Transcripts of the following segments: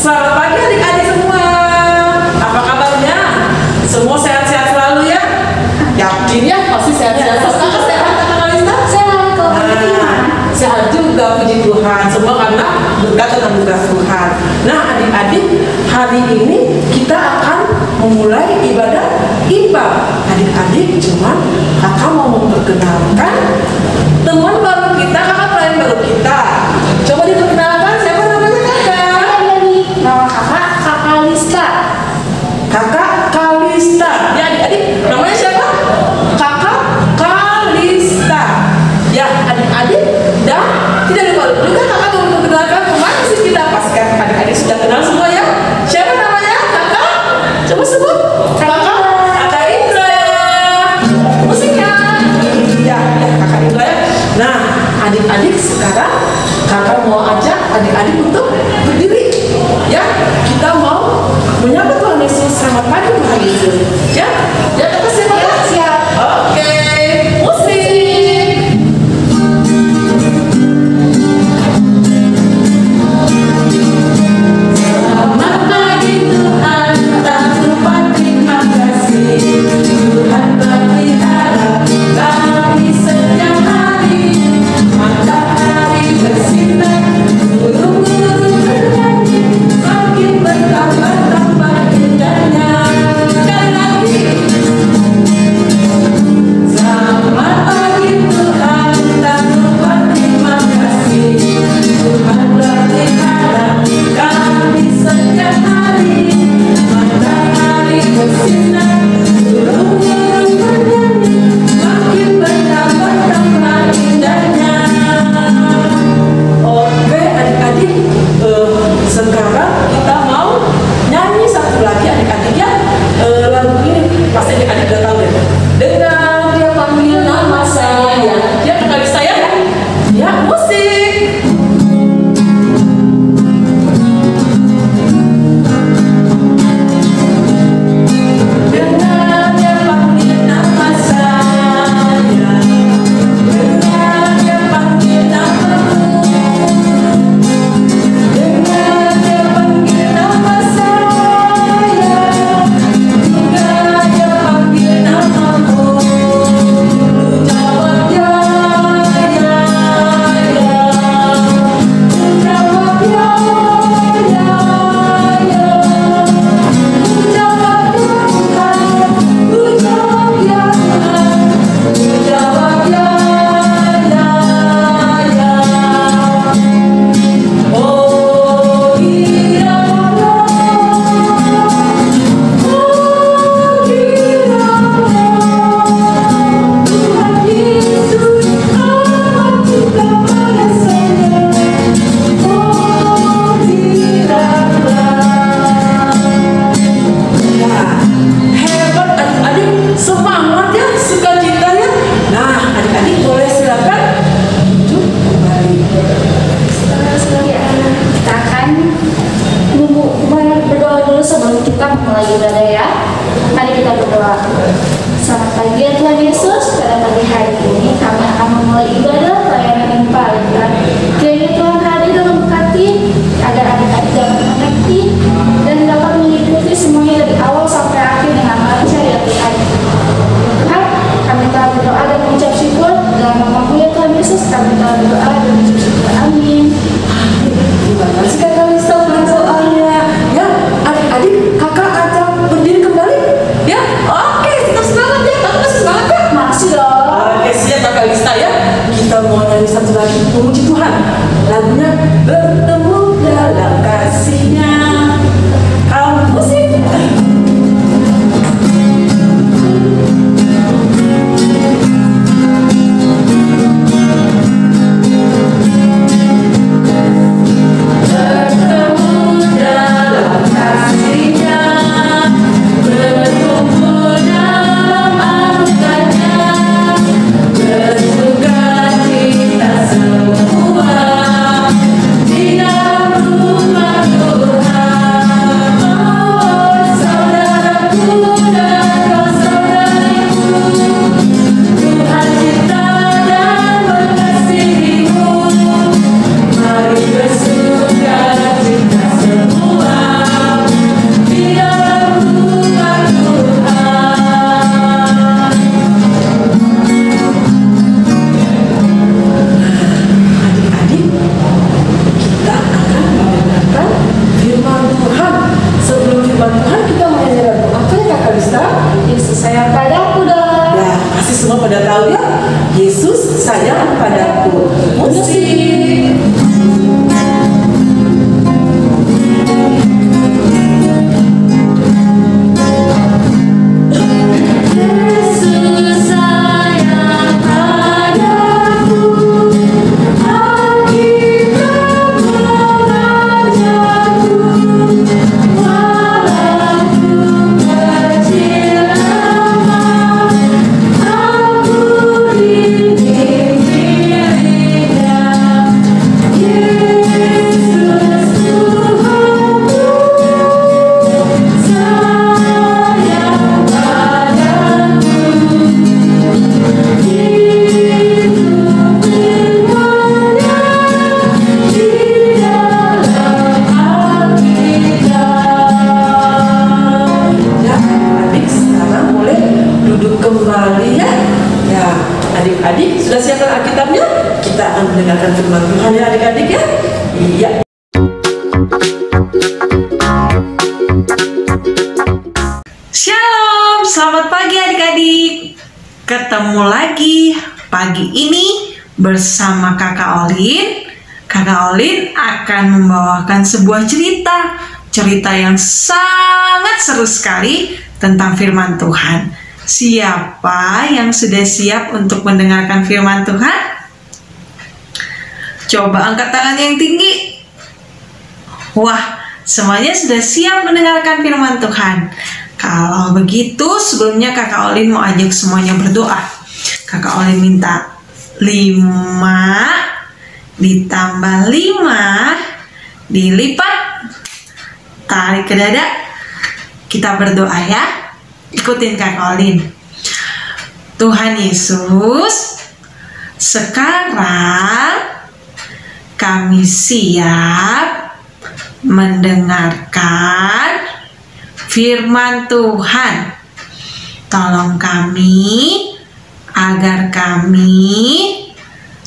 Selamat pagi adik-adik semua. Apa kabarnya? Semua sehat-sehat selalu ya? Yakin ya? Pasti sehat-sehat. Kakak sehat, Kakak Kalista? Sehat, kalau sehat juga, puji Tuhan. Semua karena berkat dan anugerah Tuhan. Nah adik-adik, hari ini kita akan memulai ibadah imbang. Adik-adik, cuma kakak mau memperkenalkan teman baru kita, kakak pelayan baru kita. Coba diperkenalkan, siapa namanya kakak? Nama kakak Kalista. Kakak Kalista. Ya adik-adik, namanya siapa? Kakak Kalista. Ya adik-adik, dan tidak lupa juga kakak mau memperkenalkan teman sih kita. Pastikan adik-adik sudah kenal semua ya. Siapa namanya? Kakak? Coba sebut. Kakak Indra. Musiknya. Ya, kakak Indra ya. Nah, adik-adik sekarang kakak mau ajak adik-adik untuk berdiri. Ya, kita mau menyambut Tuhan Yesus. Selamat pagi Tuhan Yesus. Ya, ya kita siap. Siap. Oke, musik. Selamat pagi Tuhan, tak lupa terima kasih. Tuhan berpihara kami setiap hari. Matahari bersinar, burung-burung bernyanyi, makin bertambah-tambah indahnya. Sekali lagi. Selamat pagi Tuhan, tak lupa terima kasih. Tuhan berpihara kami setiap hari. Matahari bersinar, burung-burung bernyanyi, makin bertambah-tambah indahnya. Oke adik-adik, sekarang kita mau nyanyi satu lagi adik-adik ya. Lagu ini pasti adik-adik udah tahu ya. Dengar dia panggil nama saya. Ya kakak saya ya. Ya musik. Dengar dia panggil nama saya. Dengar dia panggil namamu. Dengar dia panggil nama saya. Dengar dia panggil namamu. Ku jawab ya, ya, ya. Ku jawab ya, ya, ya. Ku jawab ya Tuhan. Ku jawab ya Tuhan. Ku jawab ya, ya, ya. Oh iya Allah, oh iya Allah, Tuhan Yesus amat kita rasanya. Oh iya Allah. Ya, hebat adik-adik, semangat ya, sukacita ya. Nah adik-adik boleh silakan duduk kembali. Kita akan berdoa dulu sebelum kita mulai ibadah ya. Mari kita berdoa. Selamat pagi ya Tuhan Yesus. Pada pagi hari ini kami akan memulai ibadah pelayanan infal. Kiranya Tuhan hadir dan memberkati agar adik-adik dapat mengerti dan dapat mengikuti semuanya dari awal sampai akhir dengan lancar ya Tuhan. Tuhan, kami telah berdoa dan mengucap syukur dalam nama-Mu ya Tuhan Yesus. Kami telah berdoa dan mengucap syukur. Amin. memuji Tuhan. Lagunya bertemu dalam kasih-Nya. Kalau musik adik-adik sudah siapkan Alkitabnya? Kita akan mendengarkan firman Tuhan ya adik-adik ya. Iya. Shalom, selamat pagi adik-adik. Ketemu lagi pagi ini bersama Kakak Olin. Kakak Olin akan membawakan sebuah cerita yang sangat seru sekali tentang firman Tuhan. Siapa yang sudah siap untuk mendengarkan firman Tuhan? Coba angkat tangan yang tinggi. Wah, semuanya sudah siap mendengarkan firman Tuhan. Kalau begitu, sebelumnya Kakak Olin mau ajak semuanya berdoa. Kakak Olin minta 5 ditambah 5 dilipat, tarik ke dada. Kita berdoa ya. Ikutin Kakak Olin. Tuhan Yesus, sekarang kami siap mendengarkan firman Tuhan. Tolong kami agar kami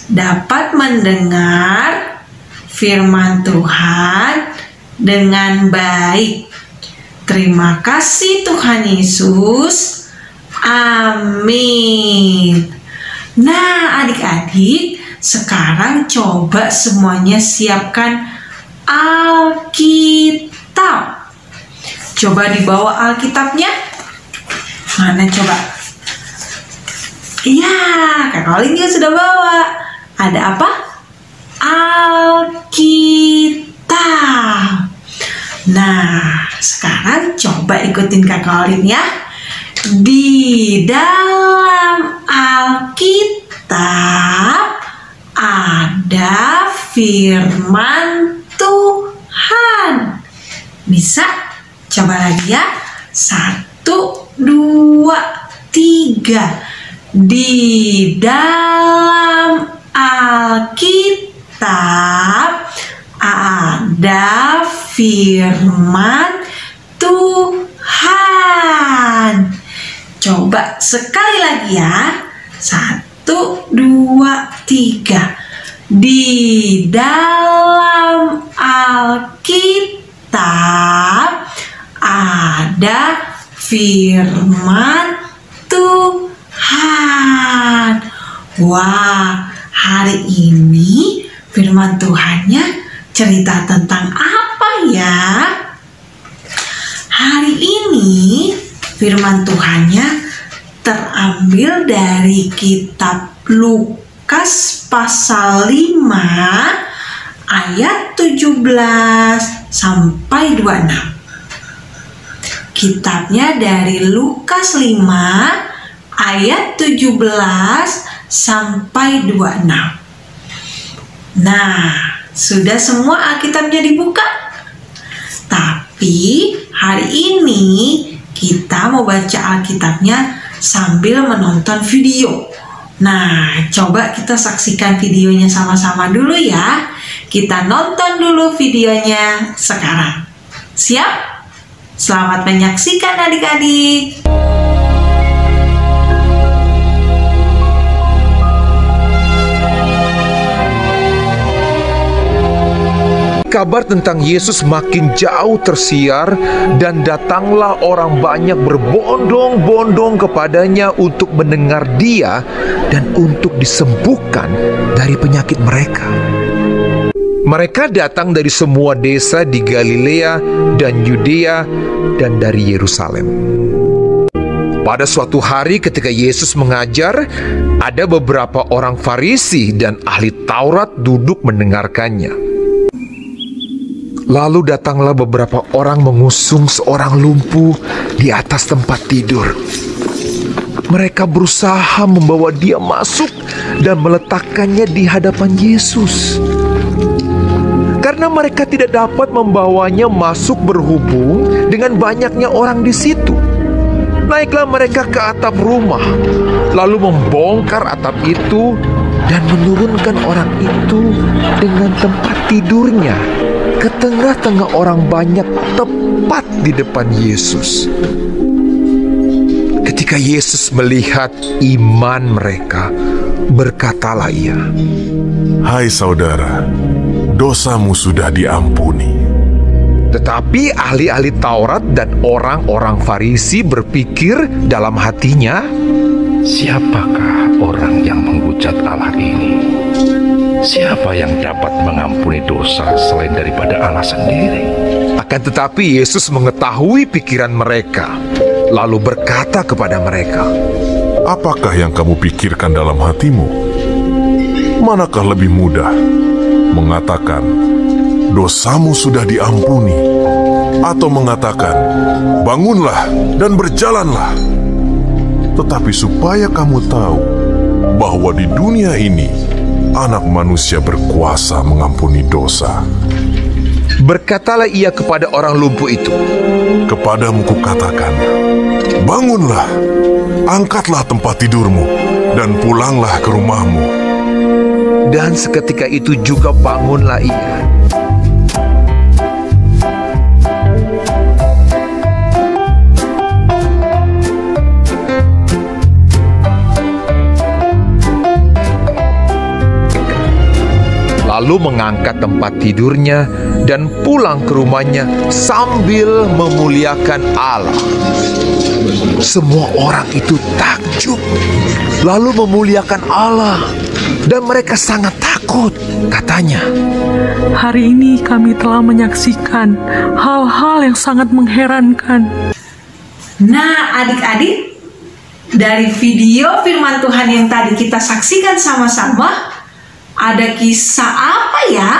dapat mendengar firman Tuhan dengan baik. Terima kasih Tuhan Yesus. Amin. Nah adik-adik, sekarang coba semuanya siapkan Alkitab. Coba dibawa Alkitabnya. Mana coba? Iya, Kak Olin juga sudah bawa. Ada apa? Alkitab. Nah, sekarang coba ikutin Kakak Olin ya. Di dalam Alkitab ada firman Tuhan. Bisa? Coba lagi ya. 1, 2, 3. Di dalam Alkitab ada firman Tuhan. Coba sekali lagi ya. 1, 2, 3. Di dalam Alkitab ada firman Tuhan. Wah, hari ini firman Tuhannya cerita tentang apa ya? Hari ini firman Tuhannya terambil dari kitab Lukas pasal 5 ayat 17 sampai 26. Kitabnya dari Lukas 5 ayat 17 sampai 26. Nah, sudah semua Alkitabnya dibuka? Tapi hari ini kita mau baca Alkitabnya sambil menonton video. Nah, coba kita saksikan videonya sama-sama dulu ya. Kita nonton dulu videonya sekarang. Siap? Selamat menyaksikan adik-adik. Kabar tentang Yesus makin jauh tersiar dan datanglah orang banyak berbondong-bondong kepadanya untuk mendengar Dia dan untuk disembuhkan dari penyakit mereka. Mereka datang dari semua desa di Galilea dan Yudea dan dari Yerusalem. Pada suatu hari ketika Yesus mengajar, ada beberapa orang Farisi dan ahli Taurat duduk mendengarkannya. Lalu datanglah beberapa orang mengusung seorang lumpuh di atas tempat tidur. Mereka berusaha membawa dia masuk dan meletakkannya di hadapan Yesus. Karena mereka tidak dapat membawanya masuk berhubung dengan banyaknya orang di situ. Naiklah mereka ke atap rumah, lalu membongkar atap itu dan menurunkan orang itu dengan tempat tidurnya ke tengah-tengah orang banyak tepat di depan Yesus. Ketika Yesus melihat iman mereka, berkatalah Ia, "Hai saudara, dosamu sudah diampuni." Tetapi ahli-ahli Taurat dan orang-orang Farisi berpikir dalam hatinya, "Siapakah orang yang menghujat Allah ini? Siapa yang dapat mengampuni dosa selain daripada Allah sendiri?" Akan tetapi Yesus mengetahui pikiran mereka, lalu berkata kepada mereka, Apakah yang kamu pikirkan dalam hatimu? Manakah lebih mudah, mengatakan, "Dosamu sudah diampuni," atau mengatakan, "Bangunlah dan berjalanlah"? Tetapi supaya kamu tahu bahwa di dunia ini Anak Manusia berkuasa mengampuni dosa. Berkatalah Ia kepada orang lumpuh itu, Kepadamu kukatakan, bangunlah, angkatlah tempat tidurmu, dan pulanglah ke rumahmu. dan seketika itu juga bangunlah ia. Lalu mengangkat tempat tidurnya dan pulang ke rumahnya sambil memuliakan Allah. Semua orang itu takjub, lalu memuliakan Allah, dan mereka sangat takut. Katanya, "Hari ini kami telah menyaksikan hal-hal yang sangat mengherankan." Nah, adik-adik, dari video firman Tuhan yang tadi kita saksikan sama-sama, ada kisah apa ya?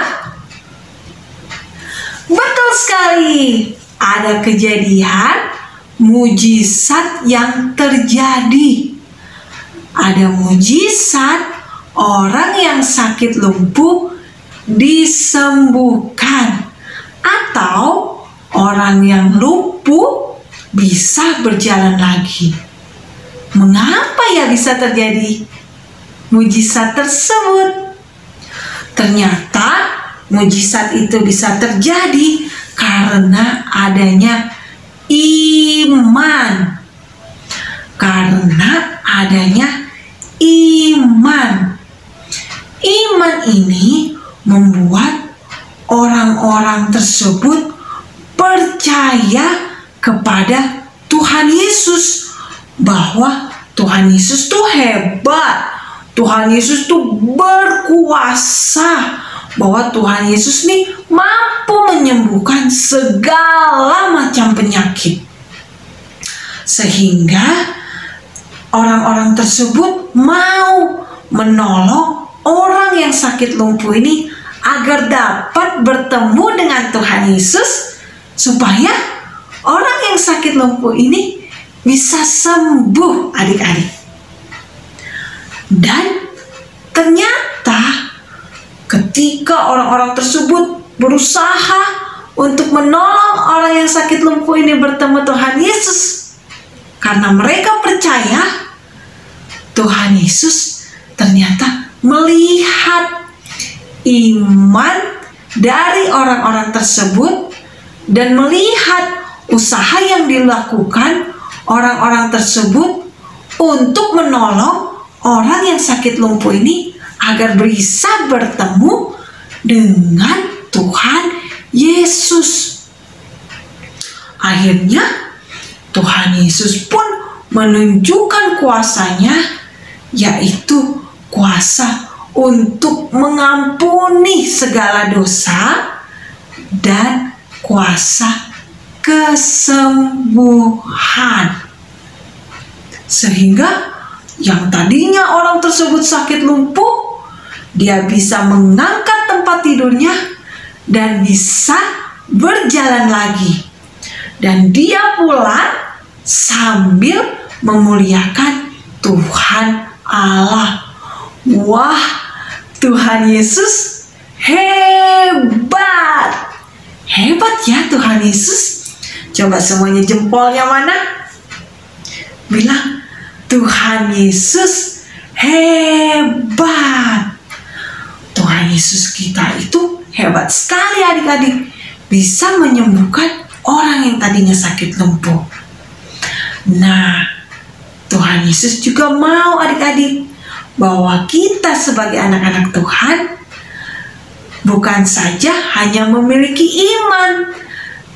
Betul sekali, ada kejadian mujizat yang terjadi. Ada mujizat orang yang sakit lumpuh disembuhkan, atau orang yang lumpuh bisa berjalan lagi. Mengapa ya bisa terjadi mujizat tersebut? Ternyata mujizat itu bisa terjadi karena adanya iman. Karena adanya iman. Iman ini membuat orang-orang tersebut percaya kepada Tuhan Yesus, bahwa Tuhan Yesus tuh hebat, Tuhan Yesus tuh berkuasa, bahwa Tuhan Yesus nih mampu menyembuhkan segala macam penyakit. Sehingga orang-orang tersebut mau menolong orang yang sakit lumpuh ini agar dapat bertemu dengan Tuhan Yesus, supaya orang yang sakit lumpuh ini bisa sembuh, adik-adik. Dan ternyata ketika orang-orang tersebut berusaha untuk menolong orang yang sakit lumpuh ini bertemu Tuhan Yesus, karena mereka percaya, Tuhan Yesus ternyata melihat iman dari orang-orang tersebut dan melihat usaha yang dilakukan orang-orang tersebut untuk menolong orang yang sakit lumpuh ini agar bisa bertemu dengan Tuhan Yesus. Akhirnya Tuhan Yesus pun menunjukkan kuasanya, yaitu kuasa untuk mengampuni segala dosa dan kuasa kesembuhan. Sehingga yang tadinya orang tersebut sakit lumpuh, dia bisa mengangkat tempat tidurnya dan bisa berjalan lagi. Dan dia pulang sambil memuliakan Tuhan Allah. Wah, Tuhan Yesus hebat. Hebat ya Tuhan Yesus. Coba semuanya jempolnya mana? Bilang, Tuhan Yesus hebat. Tuhan Yesus kita itu hebat sekali adik-adik. Bisa menyembuhkan orang yang tadinya sakit lumpuh. Nah, Tuhan Yesus juga mau adik-adik bahwa kita sebagai anak-anak Tuhan bukan saja hanya memiliki iman,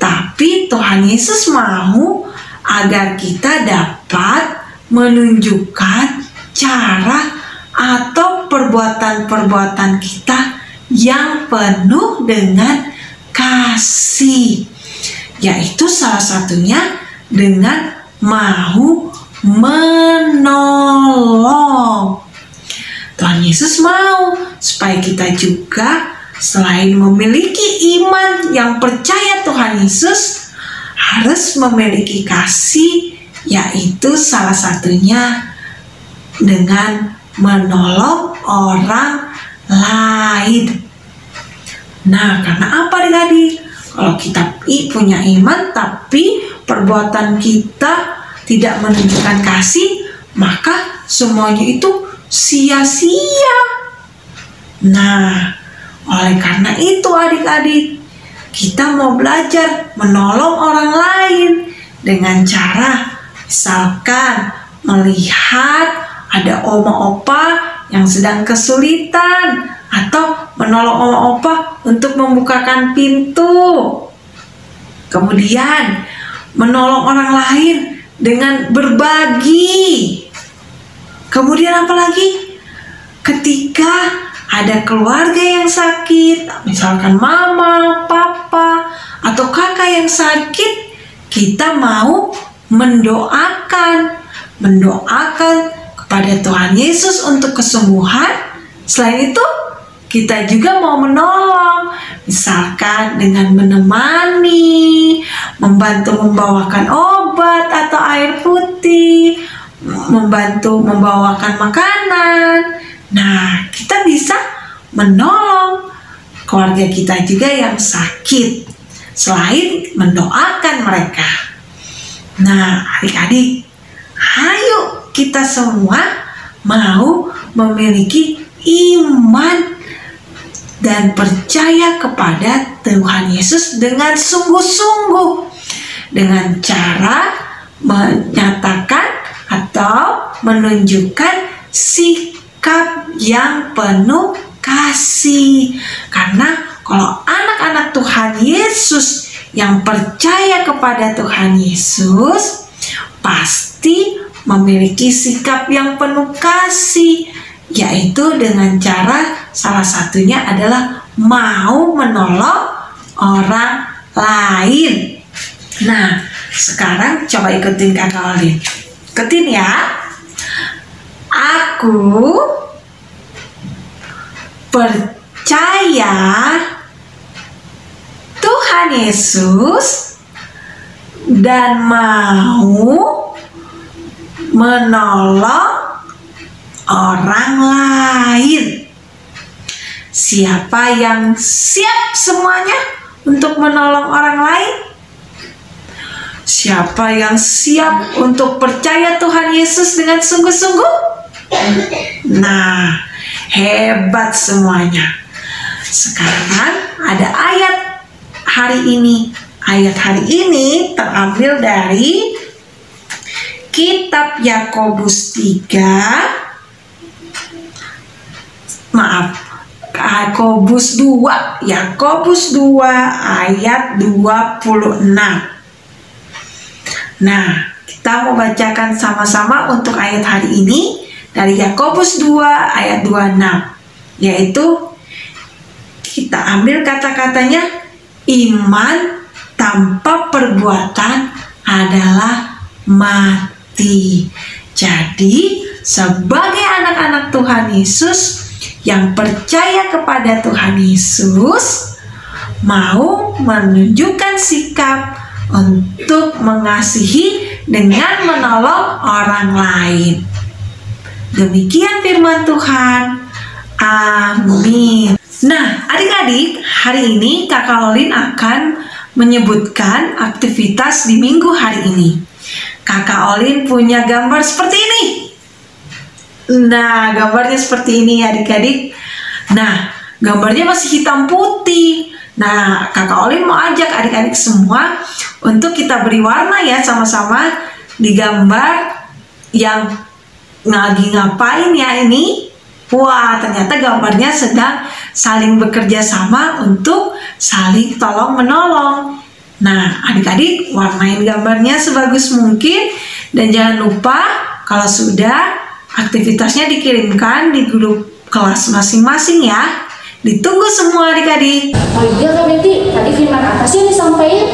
tapi Tuhan Yesus mau agar kita dapat menunjukkan cara atau perbuatan-perbuatan kita yang penuh dengan kasih, yaitu salah satunya dengan mau menolong. Tuhan Yesus mau supaya kita juga selain memiliki iman yang percaya Tuhan Yesus, harus memiliki kasih, yaitu salah satunya dengan menolong orang lain. Nah, karena apa adik-adik? Kalau kita punya iman tapi perbuatan kita tidak menunjukkan kasih, maka semuanya itu sia-sia. Nah, oleh karena itu adik-adik, kita mau belajar menolong orang lain dengan cara misalkan melihat ada oma opa yang sedang kesulitan, atau menolong oma opa untuk membukakan pintu. Kemudian menolong orang lain dengan berbagi. Kemudian apalagi? Ketika ada keluarga yang sakit, misalkan mama, papa, atau kakak yang sakit, kita mau mendoakan kepada Tuhan Yesus untuk kesembuhan. Selain itu, kita juga mau menolong, misalkan dengan menemani, membantu membawakan obat atau air putih, membantu membawakan makanan. Nah, kita bisa menolong keluarga kita juga yang sakit, selain mendoakan mereka. Nah, adik-adik, ayo kita semua mau memiliki iman dan percaya kepada Tuhan Yesus dengan sungguh-sungguh, dengan cara menyatakan atau menunjukkan sikap yang penuh kasih. Karena kalau anak-anak Tuhan Yesus yang percaya kepada Tuhan Yesus pasti memiliki sikap yang penuh kasih, yaitu dengan cara salah satunya adalah mau menolong orang lain. Nah, sekarang coba ikutin Kakak Olin. Ikutin ya. Aku percaya Tuhan Yesus dan mau menolong orang lain. Siapa yang siap semuanya untuk menolong orang lain? Siapa yang siap untuk percaya Tuhan Yesus dengan sungguh-sungguh? Nah, hebat semuanya. Sekarang ada ayat hari ini. Ayat hari ini terambil dari Kitab Yakobus 3. Yakobus 2 ayat 26. Nah, kita mau bacakan sama-sama untuk ayat hari ini dari Yakobus 2 ayat 26, yaitu kita ambil kata-katanya, iman tanpa perbuatan adalah mati. Jadi, sebagai anak-anak Tuhan Yesus yang percaya kepada Tuhan Yesus, mau menunjukkan sikap untuk mengasihi dengan menolong orang lain. Demikian firman Tuhan. Amin. Nah, adik-adik, hari ini Kakak Olin akan menyebutkan aktivitas di minggu hari ini. Kakak Olin punya gambar seperti ini. Nah, gambarnya seperti ini ya adik-adik. Nah, gambarnya masih hitam putih. Nah, Kakak Olin mau ajak adik-adik semua untuk kita beri warna ya sama-sama di gambar yang lagi ngapain ya ini. Wah, ternyata gambarnya sedang saling bekerja sama untuk saling tolong-menolong. Nah, adik-adik warnain gambarnya sebagus mungkin. Dan jangan lupa kalau sudah aktivitasnya dikirimkan di grup kelas masing-masing ya. Ditunggu semua adik-adik. Oh iya Kak Betty, tadi firman apa sih yang disampaikan?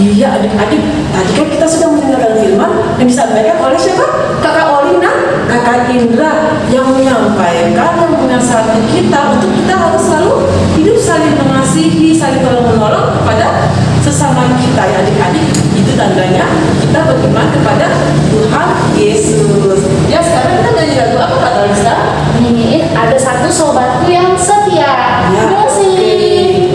Iya adik-adik, tadi kan kita sudah mendengarkan firman yang disampaikan oleh siapa? Kakak Olin dan Kakak Indra yang menyampaikan, yang menasihati kita untuk kita harus selalu hidup saling mengasihi, saling tolong-menolong kepada sesama kita ya adik-adik. Itu tandanya kita beriman kepada Tuhan Yesus. Ya, sekarang kita nyanyi lagu apa Kak Talisa? Nyanyiin Ada Satu Sobatku Yang Setia. Ya, Terima kasih.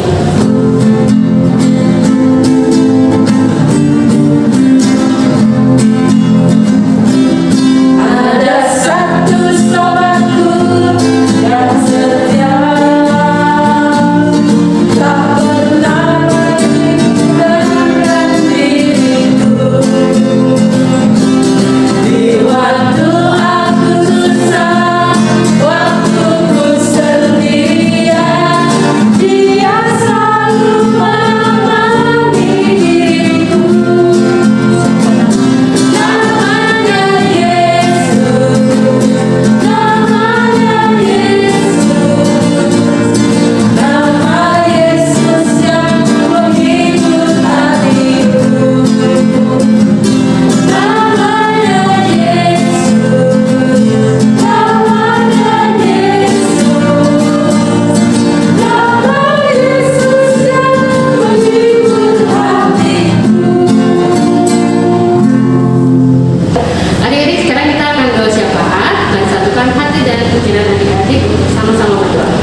Ada satu sobatku yang setia, tak pernah meninggalkan diriku. Di waktu aku susah, waktu ku sendirian, Dia selalu menemani diriku. Namanya Yesus, namanya Yesus, nama Yesus yang menghibur hatiku. Namanya Yesus, namanya Yesus, nama Yesus yang menghibur hatiku. Adik-adik, sekarang kita akan doa syafaat dan satukan hati dan pikiran adik-adik untuk sama-sama berdoa.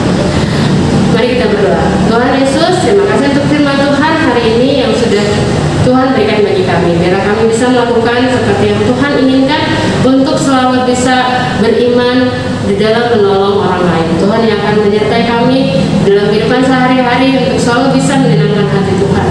Mari kita berdoa. Tuhan Yesus, terima kasih untuk firman Tuhan hari ini yang sudah Tuhan berikan bagi kami. Biar kami bisa melakukan seperti yang Tuhan inginkan untuk selalu bisa beriman di dalam menolong orang lain. Tuhan yang akan menyertai kami dalam kehidupan sehari-hari untuk selalu bisa menyenangkan hati Tuhan.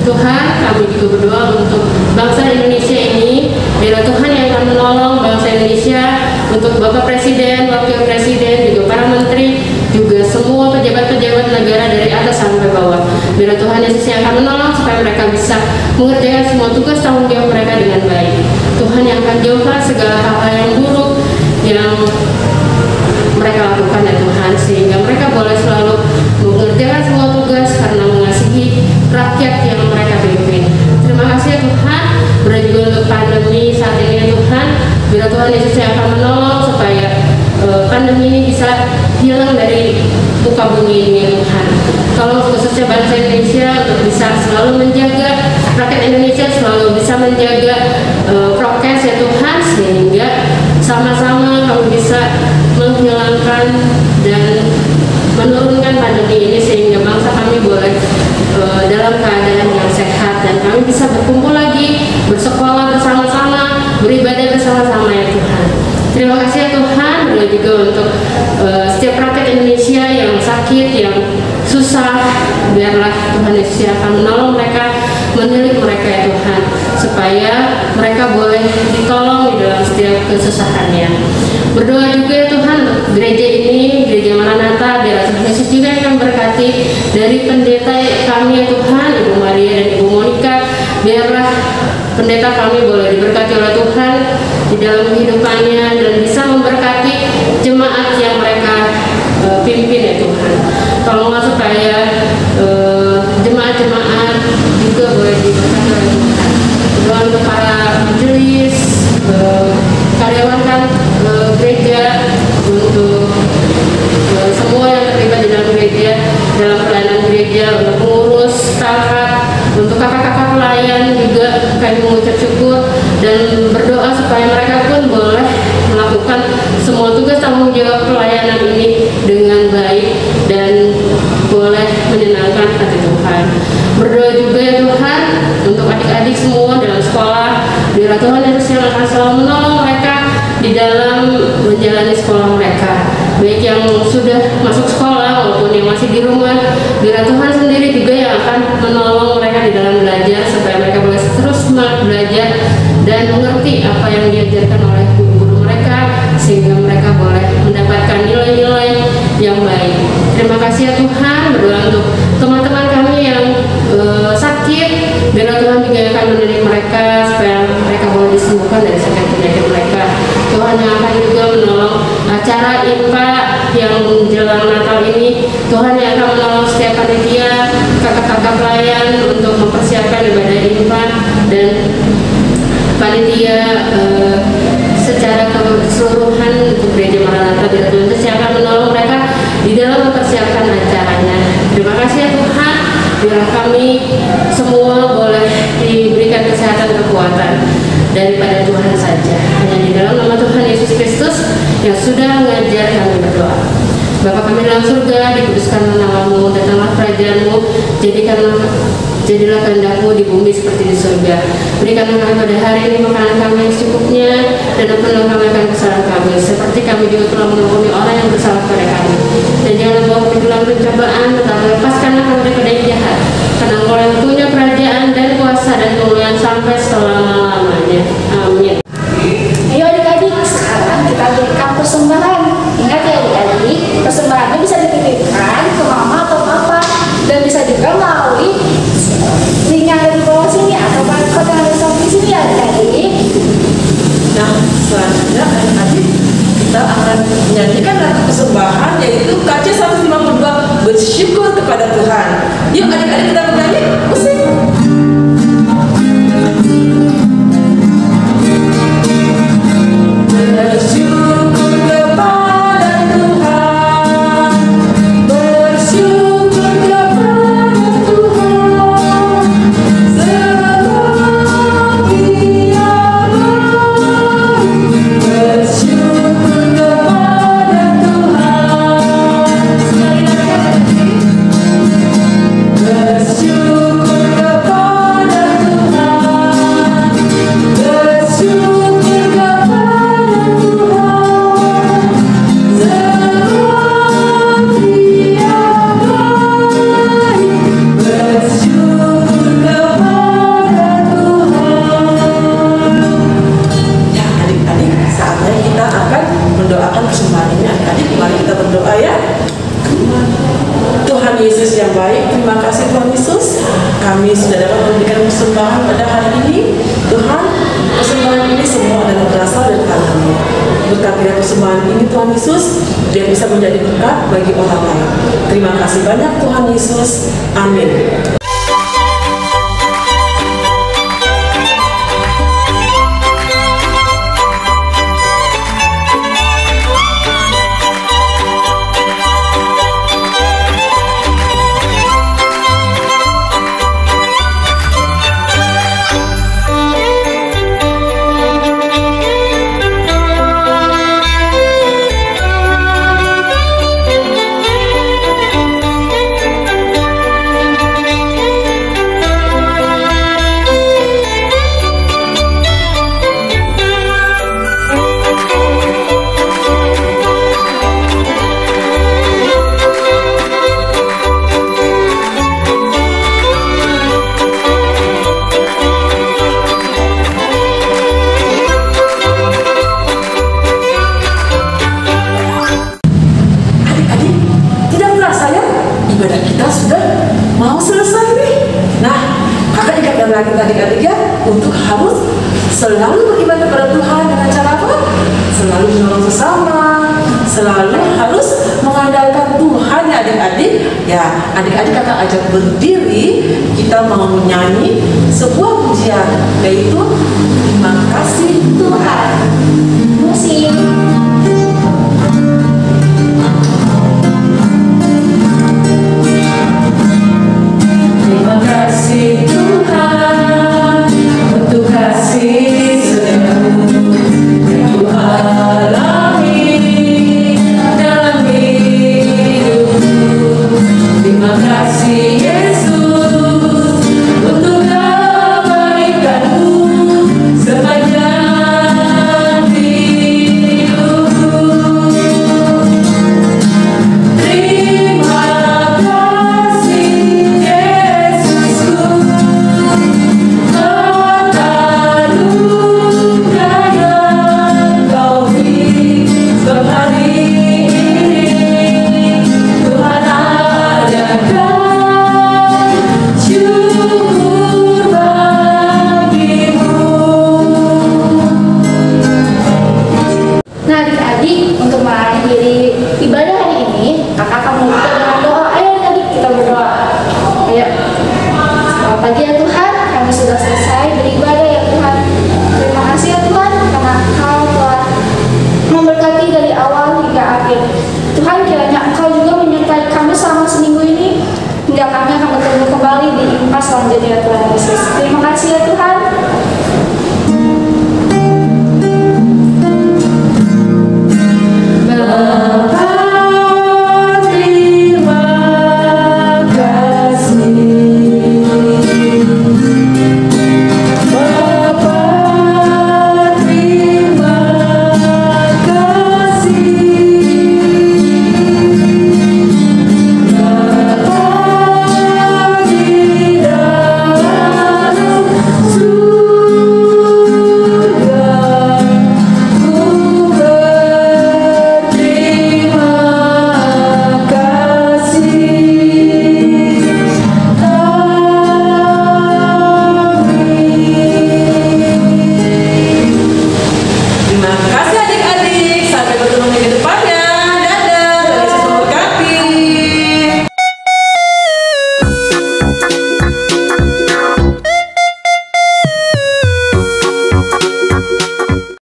Tuhan, kami juga berdoa untuk bangsa Indonesia ini. Biar Tuhan yang akan menolong bangsa Indonesia, untuk Bapak Presiden, Wakil Presiden, juga para menteri, juga semua pejabat-pejabat negara dari atas sampai bawah. Biar Tuhan Yesus yang akan menolong supaya mereka bisa mengerjakan semua tugas tanggung jawab mereka dengan baik. Tuhan yang akan jauhkan segala hal-hal yang buruk yang mereka mereka lakukan ya Tuhan, sehingga mereka boleh selalu mengerjakan semua tugas karena mengasihi rakyat yang mereka pimpin. Terima kasih ya Tuhan. Berdoa juga untuk pandemi saat ini ya Tuhan, biar Tuhan Yesus yang akan menolong supaya pandemi ini bisa hilang dari muka bumi ini ya Tuhan. Tolong khususnya bangsa Indonesia untuk bisa selalu menjaga, rakyat Indonesia selalu bisa menjaga prokes ya Tuhan, sehingga sama-sama kami bisa menghilangkan dan menurunkan pandemi ini, sehingga bangsa kami boleh dalam keadaan yang sehat dan kami bisa berkumpul lagi, bersekolah bersama-sama, beribadah bersama-sama ya Tuhan. Terima kasih ya Tuhan. Berdoa juga untuk setiap rakyat Indonesia yang sakit, yang susah, biarlah Tuhan Yesus akan menolong mereka, menilik mereka ya Tuhan, supaya mereka boleh ditolong di dalam setiap kesusahannya. Berdoa juga ya Tuhan untuk gereja ini, gereja Maranatha, biar Tuhan Yesus juga yang berkati dari pendeta kami ya Tuhan, Ibu Maria dan Ibu Monica, biarlah pendeta kami boleh diberkati oleh Tuhan di dalam kehidupannya dan bisa memberkati jemaat yang mereka pimpin ya Tuhan. Tolonglah supaya jemaat-jemaat juga boleh diberkati oleh Tuhan. Berdoa untuk para majelis, karyawan gereja, untuk semua yang terlibat di dalam gereja, dalam pelayanan gereja, untuk pengurus, staf, untuk kakak-kakak pelayan juga kami mengucap syukur dan berdoa supaya mereka pun boleh melakukan semua tugas tanggung jawab pelayanan ini dengan baik dan boleh menyenangkan hati Tuhan. Berdoa juga ya Tuhan untuk adik-adik semua dalam sekolah, biar Tuhan Yesus yang akan selalu menolong mereka di dalam menjalani sekolah mereka, baik yang sudah masuk sekolah maupun yang masih di rumah. Biar Tuhan sendiri juga yang akan menolong mereka di dalam belajar, supaya mereka boleh terus semangat belajar dan mengerti apa yang diajarkan oleh guru-guru mereka, sehingga mereka boleh mendapatkan nilai-nilai yang baik. Terima kasih ya Tuhan. Berdoa untuk teman-teman kami yang sakit, biar Tuhan juga akan mendidik mereka supaya mereka boleh disembuhkan dari sakit penyakit mereka. Tuhan yang akan juga menolong acara IPA yang menjelang Natal ini. Tuhan yang akan menolong setiap panitia, kakak-kakak pelayan untuk mempersiapkan ibadah IPA dan panitia secara keseluruhan untuk gereja Maranatha. Biar Tuhan Yesus akan menolong mereka di dalam mempersiapkan acaranya. Terima kasih ya Tuhan. Biar kami semua boleh diberikan kesehatan, kekuatan daripada Tuhan saja. Hanya di dalam nama Tuhan Yesus Kristus yang sudah mengajar kami berdoa. Bapa kami dalam surga, dikuduskanlah nama-Mu, datanglah kerajaan-Mu, jadilah kehendak-Mu di bumi seperti di surga. Berikanlah kami pada hari ini makanan kami yang secukupnya, dan ampunilah kami akan kesalahan kami, seperti kami juga telah mengampuni orang yang bersalah kepada kami. Dan janganlah bawa kami dalam pencobaan, tetapi lepaskanlah kami daripada yang jahat. Karena Engkau yang punya kerajaan dan kuasa dan kemuliaan sampai selama-lamanya. Amin. Ayo adik-adik, sekarang kita berikan persembahan. Ingat ya adik-adik, persembahannya bisa dititipkan ke mama atau papa, dan bisa juga melalui link yang ada di bawah sini atau barcode yang ada di sini ya adik-adik. Nah, selanjutnya adik-adik kita akan menyanyikan lagu persembahan, yaitu KC 152, bersyukur kepada Tuhan. Yuk adik-adik kita bernyanyi, musik. Bersyukur kepada Tuhan, bersyukur kepada Tuhan, sebab Dia baik. Bersyukur kepada Tuhan. Sekali lagi, bersyukur kepada Tuhan, bersyukur kepada Yesus yang baik, terima kasih Tuhan Yesus, kami sudah dapat memberikan persembahan pada hari ini. Tuhan, persembahan ini semua adalah berasal dari tangan-Mu. berkati persembahan ini Tuhan Yesus, dia bisa menjadi berkat bagi orang lain. Terima kasih banyak Tuhan Yesus. Amin. Ibadah kita sudah mau selesai nih. Nah, kakak ingatkan lagi adik-adik ya, untuk harus selalu beribadah kepada Tuhan dengan cara apa? Selalu menolong sesama, selalu harus mengandalkan Tuhan ya adik-adik. Ya, adik-adik kakak ajak berdiri, kita mau menyanyi sebuah pujian, yaitu terima kasih Tuhan. Musik. Terima kasih Tuhan untuk kasih setiamu yang Ku alami dalam hidupku. Terima kasih Yesus untuk kebaikan-Mu sepanjang hidupku. Terima kasih Yesusku, anugerah yang Kau beri sebab hari ini Tuhan adakan syukur bagimu. Nah adik-adik, untuk mengakhiri ibadah hari ini, kakak akan membuka dengan doa. Ayo adik, kita berdoa. Ayo. Selamat pagi ya Tuhan, kami sudah selesai beribadah ya Tuhan. Terima kasih ya Tuhan, karena Kau telah memberkati dari awal hingga akhir. Tuhan, kiranya Engkau juga menyertai kami selama seminggu ini, hingga kami akan bertemu kembali di impas selanjutnya Tuhan Yesus. Terima kasih ya Tuhan.